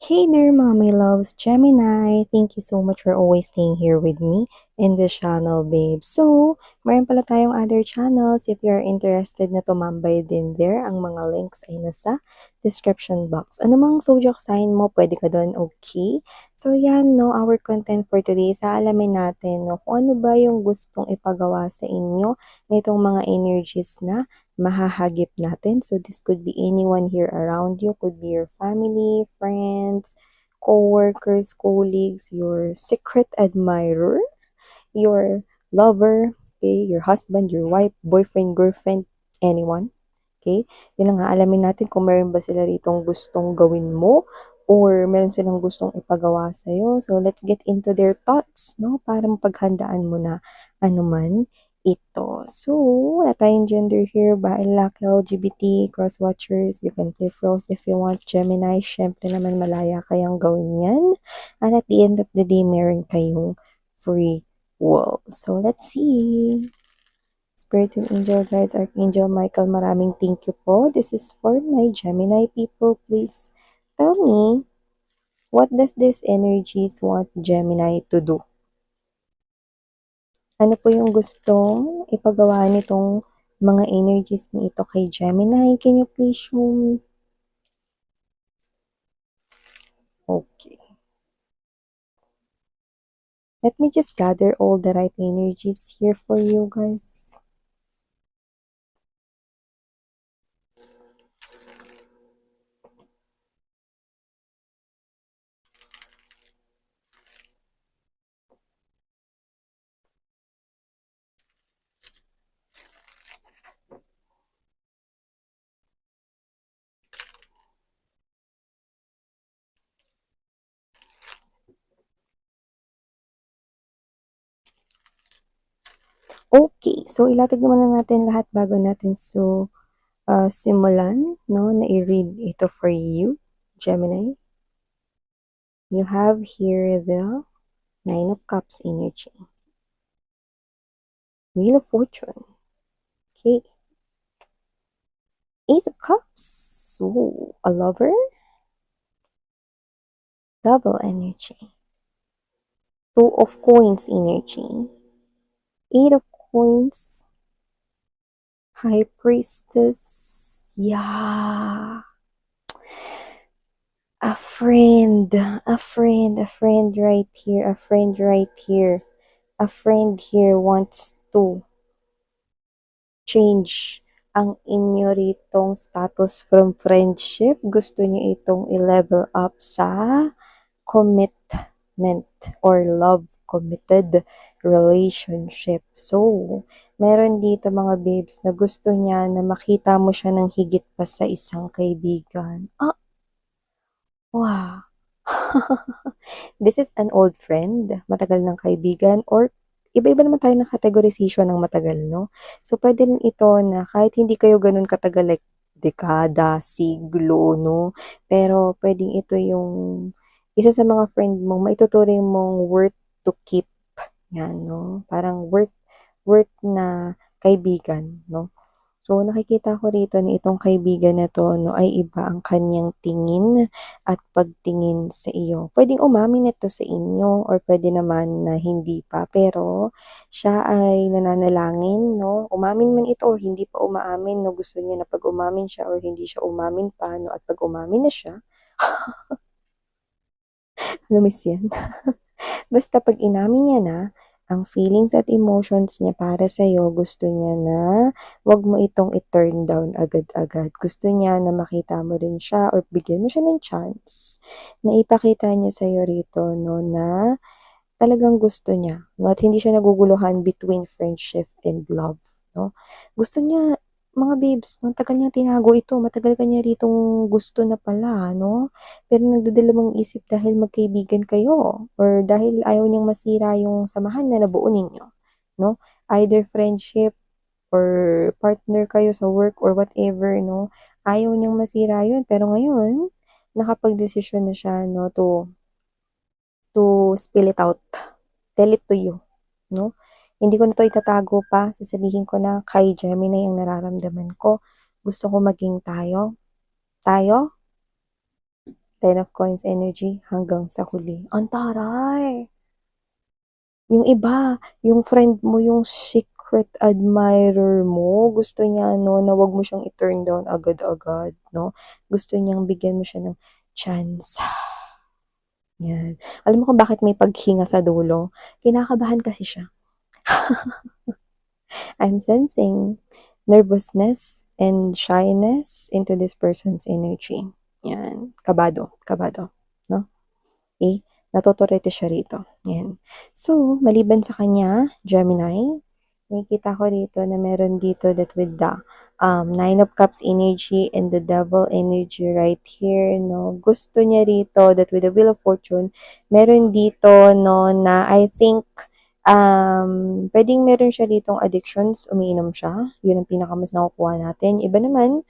Hey there, mga my loves, Gemini. Thank you so much for always staying here with me in this channel, babe. So, mayroon pala tayong other channels. If you're interested na tumambay din there, ang mga links ay nasa description box. Ano mang zodiac sign mo, pwede ka doon, okay? So, yan, no, our content for today, sa alamin natin, no, kung ano ba yung gustong ipagawa sa inyo nitong mga energies na mahahagip natin. So this could be anyone here around you, could be your family, friends, co-workers, colleagues, your secret admirer, your lover, okay, your husband, your wife, boyfriend, girlfriend, anyone. Okay? Yun na nga, alamin natin kung meron ba sila ritong gustong gawin mo or meron silang gustong ipagawa sa'yo. So, let's get into their thoughts, no? Para mapaghandaan mo na ano man ito. So, wala tayong gender here. Bahay, lalaki, LGBT, cross-watchers. You can play froze if you want. Gemini, syempre naman malaya kayang gawin yan. And at the end of the day, meron kayong free will. So, let's see. Spirits and Angel Guides, Archangel Michael, maraming thank you po. This is for my Gemini people. Please tell me, what does this energies want Gemini to do? Ano po yung gustong ipagawa nitong mga energies na ito kay Gemini? Can you please show me? Okay. Let me just gather all the right energies here for you guys. Okay, so ilatag naman na natin lahat bago natin simulan, no, na i-read ito for you, Gemini. You have here the Nine of Cups energy. Wheel of Fortune. Okay. Ace of Cups. Ooh, a lover. Double energy. Two of Coins energy. Eight of Coins. High Priestess. Yeah. A friend. A friend. A friend right here. A friend right here. A friend here wants to change ang inyo ritong status from friendship. Gusto niyo itong i-level up sa commitment or love committed relationship. So, meron dito mga babes na gusto niya na makita mo siya ng higit pa sa isang kaibigan. Ah, wow. This is an old friend, matagal ng kaibigan, or iba-iba naman tayo ng categorization ng matagal, no? So, pwede rin ito na kahit hindi kayo ganun katagal, like dekada, siglo, no? Pero pwedeng ito yung isa sa mga friend mong maituturing mong worth to keep. Yan, no? Parang worth na kaibigan, no? So, nakikita ko rito na itong kaibigan na 'to 'no, ay iba ang kanyang tingin at pagtingin sa iyo. Puwedeng umamin na 'to sa inyo or puwede naman na hindi pa, pero siya ay nananalangin 'no, umamin man ito or hindi pa umaamin 'no, gusto niya na 'pag umamin siya or hindi siya umamin pa 'no, at 'pag umamin na siya, na-miss 'yan. Basta 'pag inamin niya na, ang feelings at emotions niya para sa'yo, gusto niya na 'wag mo itong i-turn down agad-agad. Gusto niya na makita mo rin siya or bigyan mo siya ng chance na ipakita niya sa'yo rito 'no, na talagang gusto niya 'no, at hindi siya naguguluhan between friendship and love 'no. Gusto niya mga babes, matagal niyang tinago ito, matagal ka niya ritong gusto na pala 'no, pero nagdadalawang isip dahil magkaibigan kayo or dahil ayaw niyang masira yung samahan na nabuo ninyo 'no. Either friendship or partner kayo sa work or whatever 'no, ayaw niyang masira yun, pero ngayon nakapagdesisyon na siya 'no to spill it out, tell it to you, 'no? Hindi ko na 'to itatago pa, sasabihin ko na kay Gemini ang nararamdaman ko. Gusto ko maging tayo, tayo, Ten of Coins energy hanggang sa huli. Ang taray! Yung iba, yung friend mo, yung secret admirer mo, gusto niya, no, na wag mo siyang i-turn down agad-agad, no? Gusto niyang bigyan mo siya ng chance. Yan. Alam mo kung bakit may paghinga sa dulo? Kinakabahan kasi siya. I'm sensing nervousness and shyness into this person's energy. Yan. Kabado. Kabado. No? Okay? Natotorete siya rito. Yan. So, maliban sa kanya, Gemini, nakikita ko rito na meron dito that with the Nine of Cups energy and the Devil energy right here, no? Gusto niya rito that with the Wheel of Fortune, meron dito, no, na I think pwedeng meron siya ditong addictions, umiinom siya. Yun ang pinakamas nakukuha natin. Iba naman,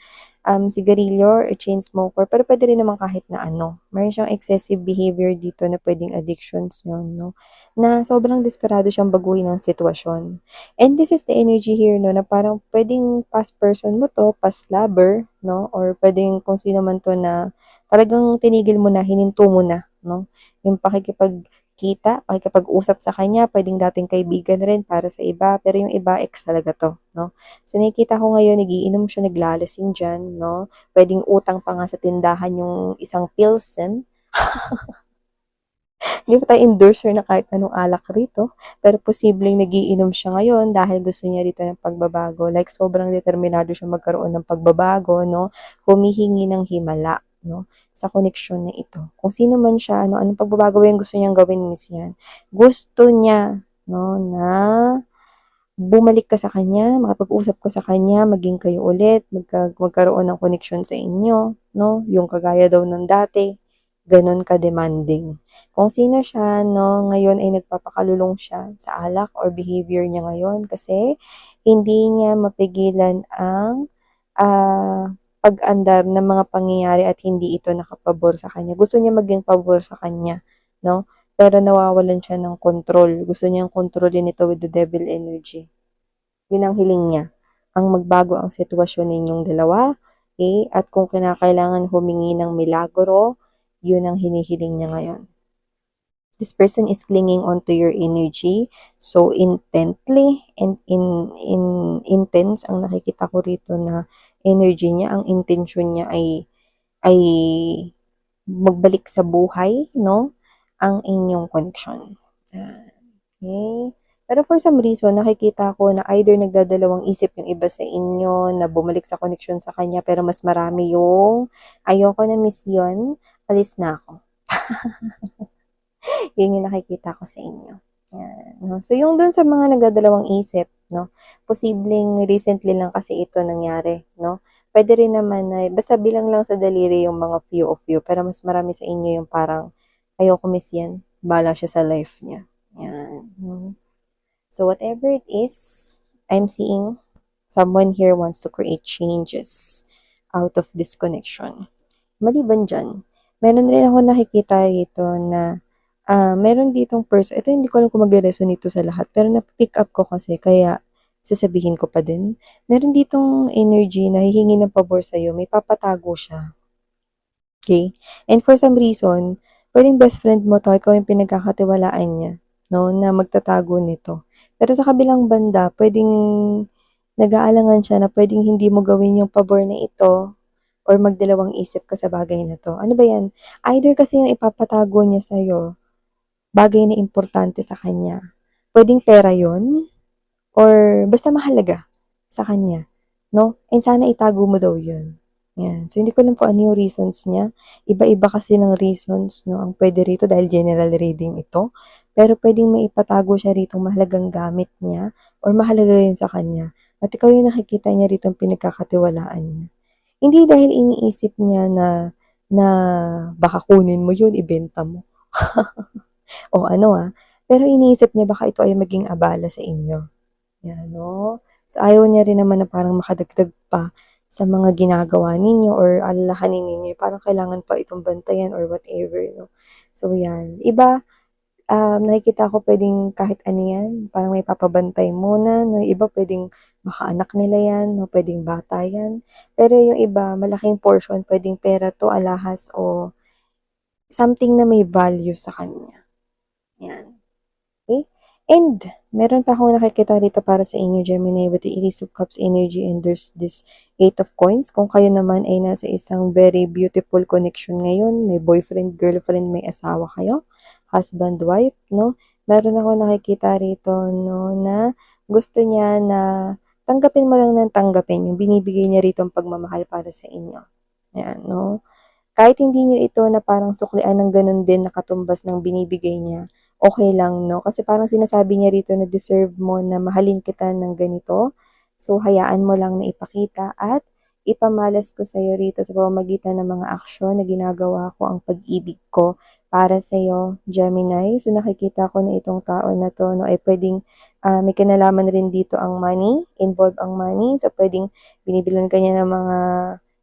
sigarilyo or chain smoker, pero pwede rin naman kahit na ano. Meron siyang excessive behavior dito na pwedeng addictions yun, no? Na sobrang desperado siyang baguhin ng sitwasyon. And this is the energy here, no, na parang pwedeng past person mo to, past lover, no? Or pwedeng kung sino man to na talagang tinigil mo na, hininto mo na, no? Yung pakikipagkita, pakikipag-usap sa kanya, pwedeng dating kaibigan rin para sa iba, pero yung iba ex talaga to, no? So, nakikita ko ngayon, nagiinom siya, naglalasing dyan, no? Pwedeng utang pa nga sa tindahan yung isang Pilsen. Hindi pa tayo endorser na kahit anong alak rito, pero posibleng nagiinom siya ngayon dahil gusto niya rito ng pagbabago. Like, sobrang determinado siya magkaroon ng pagbabago, no? Humihingi ng himala, no? Sa koneksyon na ito. Kung sino man siya, ano, anong pagbabago yung gusto niyang gawin, miss yan. Gusto niya, no, na bumalik ka sa kanya, makapag-usap ka sa kanya, maging kayo ulit, magkaroon ng connection sa inyo, no? Yung kagaya daw ng dati, ganun ka-demanding. Kung sino siya, no, ngayon ay nagpapakalulong siya sa alak or behavior niya ngayon kasi hindi niya mapigilan ang pag-andar ng mga pangyayari at hindi ito nakapabor sa kanya. Gusto niya maging pabor sa kanya, no? Pero nawawalan siya ng control. Gusto niyang kontrolin ito with the devil energy. Yun ang hiling niya. Ang magbago ang sitwasyon ninyong dalawa. Okay? At kung kinakailangan humingi ng milagro, yun ang hinihiling niya ngayon. This person is clinging onto your energy so intently and intense ang nakikita ko rito na energy niya, ang intention niya ay magbalik sa buhay, no? Ang inyong connection. Okay? Pero for some reason, nakikita ko na either nagdadalawang isip yung iba sa inyo na bumalik sa connection sa kanya pero mas marami yung ayoko na miss yun, alis na ako. Yun yung nakikita ko sa inyo. Yan, no? So, yung dun sa mga nagdadalawang isip, no? Posibleng recently lang kasi ito nangyari, no? Pwede rin naman na, basta bilang lang sa daliri yung mga few of you, pero mas marami sa inyo yung parang, ayoko miss yan, bala siya sa life niya. Yan. So, whatever it is, I'm seeing someone here wants to create changes out of this connection. Maliban dyan, meron rin ako nakikita dito na meron ditong person, ito hindi ko alam kung mag-resonate ito sa lahat, pero na-pick up ko kasi, kaya sasabihin ko pa din. Meron ditong energy na hihingi ng pabor sa'yo, may papatago siya. Okay? And for some reason, pwedeng best friend mo to, ikaw yung pinagkakatiwalaan niya, no, na magtatago nito. Pero sa kabilang banda, pwedeng nag-aalangan siya na pwedeng hindi mo gawin yung pabor na ito or magdalawang isip ka sa bagay na to. Ano ba yan? Either kasi yung ipapatago niya sa'yo, bagay na importante sa kanya. Pwedeng pera yon or basta mahalaga sa kanya, no? And sana itago mo daw yun. Yan. So, hindi ko alam po ano yung reasons niya. Iba-iba kasi ng reasons, no, ang pwede rito dahil general reading ito. Pero pwedeng maipatago siya rito mahalagang gamit niya or mahalaga yun sa kanya. At ikaw yung nakikita niya rito ang pinagkakatiwalaan niya. Hindi dahil iniisip niya na baka kunin mo yun, ibenta mo. O ano pero iniisip niya baka ito ay maging abala sa inyo. Yan, no? So, ayaw niya rin naman na parang makadagdag pa sa mga ginagawa ninyo or alalahanin ninyo. Parang kailangan pa itong bantayan or whatever, no? So, yan. Iba, nakikita ko pwedeng kahit ano yan, parang may papabantay muna, no? Iba pwedeng baka anak nila yan, no? Pwedeng bata yan. Pero yung iba, malaking portion, pwedeng pera to, alahas o something na may value sa kanya. Yan. Okay? And meron pa akong nakikita dito para sa inyo, Gemini, with the Ace of Cups energy, and there's this Eight of Coins. Kung kayo naman ay nasa isang very beautiful connection ngayon, may boyfriend, girlfriend, may asawa kayo, husband, wife, no? Meron ako nakikita rito, no, na gusto niya na tanggapin mo lang ng tanggapin yung binibigay niya rito ang pagmamahal para sa inyo. Yan, no? Kahit hindi niyo ito na parang suklian ng gano'n din na katumbas ng binibigay niya, okey lang 'no, kasi parang sinasabi niya rito na deserve mo na mahalin kita ng ganito. So, hayaan mo lang na ipakita at ipamalas ko sa'yo rito sa pamamagitan ng mga aksyon na ginagawa ko ang pag-ibig ko para sa'yo, Gemini. So, nakikita ko na itong tao na 'to 'no, ay puwedeng, may kinalaman rin dito ang money, involve ang money. So, puwedeng binibilhan ka niya ng mga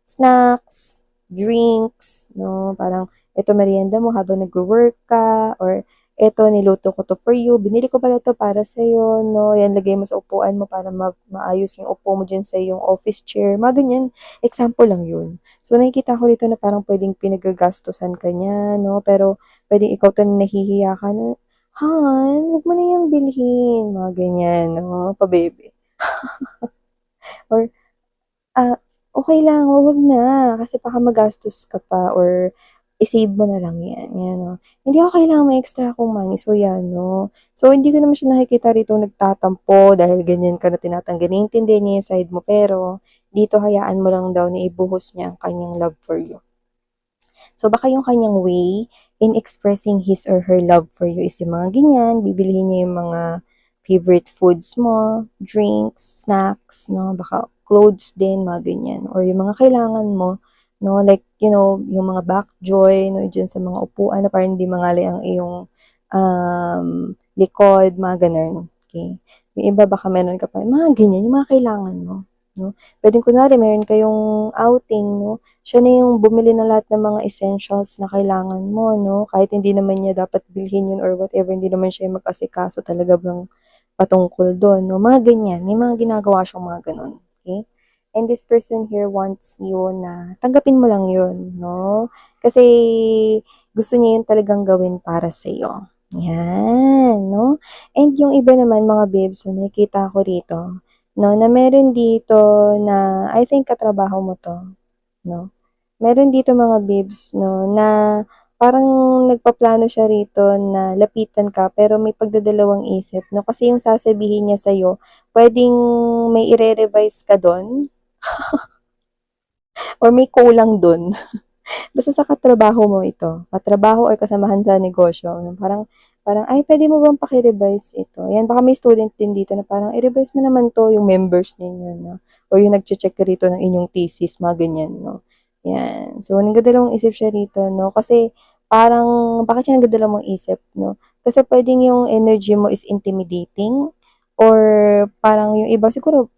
snacks, drinks, no? Parang, eto merienda mo habang nagwo-work ka, or eto niluto ko to for you, binili ko pala to para sa'yo, no? Yan, lagay mo sa upuan mo para maayos yung upo mo dyan sa iyong office chair, mga ganyan. Example lang yun. So, nakikita ko dito na parang pwedeng pinagagastusan ka niya, no? Pero, pwedeng ikaw to na nahihiya ka na, Han, huwag mo na yung bilhin, mga ganyan, no? Pa-bebe. Or, okey lang, wag na, kasi baka magastos ka pa, or i-save mo na lang 'yan, 'yan, oh. Hindi ako kailangan may extra akong money, so 'yan, 'no. So, hindi ko naman siya nakikita ritong nagtatampo dahil ganyan ka na tinatanggi, naiintindihan niya yung side mo, pero dito hayaan mo lang daw na ibuhos niya ang kanyang love for you. So, baka yung kanyang way in expressing his or her love for you is yung mga ganyan, bibilhin niya yung mga favorite foods mo, drinks, snacks, no? Baka clothes din, mga ganyan. Or yung mga kailangan mo, no? Like, yung mga back joy, no? Diyan sa mga upuan na parang hindi mangali ang iyong likod, mga ganun. Okay? Yung iba baka meron ka pa, mga ganyan, yung mga kailangan mo. No? Pwedeng kunwari, meron kayong outing, no? Siya na yung bumili ng lahat ng mga essentials na kailangan mo, no? Kahit hindi naman niya dapat bilhin yun or whatever, hindi naman siya yung mag-asikaso talaga bang patungkol doon, no? Mga ganyan, may mga ginagawa siyang mga ganun, okay? And this person here wants you na tanggapin mo lang yun, no? Kasi gusto niya yun talagang gawin para sa'yo. Yan, no? And yung iba naman, mga babes, so nakikita ko rito, no, na meron dito na, I think katrabaho mo 'to, 'no? Meron dito mga babes 'no, na parang nagpaplano siya rito na lapitan ka pero may pagdadalawang isip 'no, kasi yung sasabihin niya sa'yo puwedeng may ire-revise ka dun or may kulang dun. Basta sa katrabaho mo ito, katrabaho or kasamahan sa negosyo, parang parang, "Ay, puwede mo bang paki-revise ito?" Yan, baka may student din dito na parang, "I-revise mo naman 'to," yung members ninyo 'no, or yung nagche-check rito ng inyong thesis, mga ganyan 'no. Yan, so nagdadalawang isip siya rito 'no, kasi parang bakit siya nagdadalawang isip 'no, kasi puwedeng yung energy mo is intimidating, or parang yung iba siguro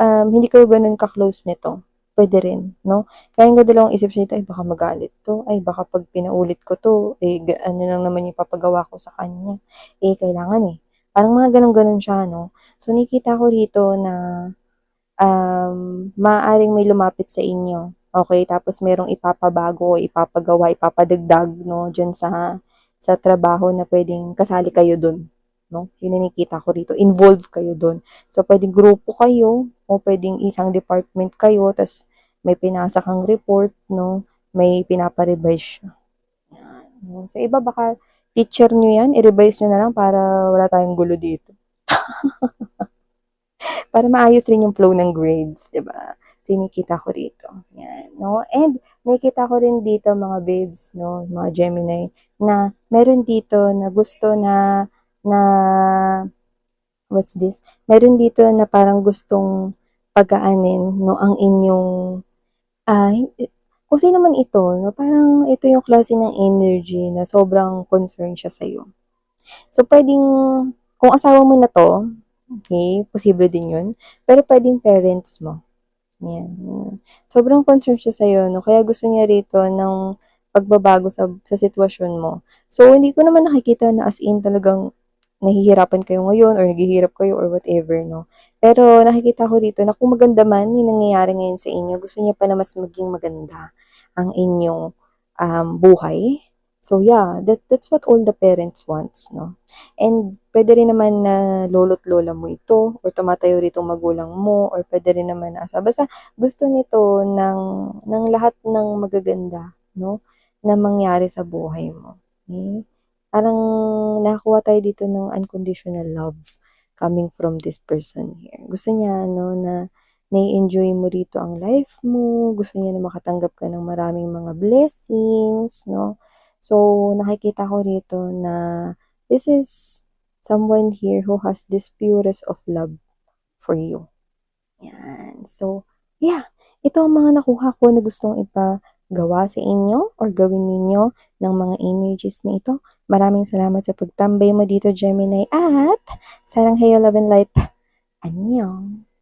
hindi kayo gano'n ka-close nito, puwede rin 'no. Kaya nagdadalawang isip siya nito, "Ay baka magalit 'to, ay baka 'pag pinaulit ko 'to, eh, ano lang naman yung ipapagawa ko sa kanya, eh, kailangan, eh." Parang mga gano'n-gano'n siya 'no. So nakikita ko rito na, maaaring may lumapit sa inyo, okey, tapos merong ipapabago, ipapagawa, ipapadagdag 'no, diyan sa trabaho na puwedeng kasali kayo dun 'no, yun ang nakikita ko rito, involved kayo dun. So puwedeng grupo kayo o puwedeng isang department kayo ta's may pinasa kang report 'no, may pinapa-revise siya, yan. So iba baka teacher niyo 'yan, i-revise niyo na lang para wala tayong gulo dito. Para maayos rin yung flow ng grades, 'di ba? So, nakikita ko rito, 'yan, 'no? And nakikita ko rin dito mga babes, 'no, mga Gemini, na meron dito na gusto na what's this? Meron dito na parang gustong pagaanin, 'no, ang inyong, kung sino man ito, 'no, parang ito yung klase ng energy na sobrang concerned siya sa'yo. So, puwedeng kung asawa mo na 'to, okey, posible din 'yun, pero puwedeng parents mo, 'yan. Sobrang concerned siya sa'yo 'no, kaya gusto niya rito ng pagbabago sa sitwasyon mo. So, hindi ko naman nakikita na as in talagang nahihirapan kayo ngayon or naghihirap kayo or whatever 'no. Pero nakikita ko rito na kung maganda man yung nangyayari ngayon sa inyo, gusto niya pa na mas maging maganda ang inyong, buhay. So yeah, that's what all the parents wants, no? And pwede rin naman na lolo't lola mo ito or tumatayo rito magulang mo or pwede rin naman na basta gusto nito ng lahat ng magaganda, no? Na mangyari sa buhay mo. Okay? Parang nakakuha tayo dito ng unconditional love coming from this person here. Gusto niya, no, na nai-enjoy mo rito ang life mo, gusto niya na makatanggap ka ng maraming mga blessings, no? So, nakikita ko rito na this is someone here who has this purest of love for you. Yan. So, yeah. Ito ang mga nakuha ko na gustong ipagawa sa inyo or gawin ninyo ng mga energies na ito. Maraming salamat sa pagtambay mo dito, Gemini. At sarang hayo, love and light. Annyeong!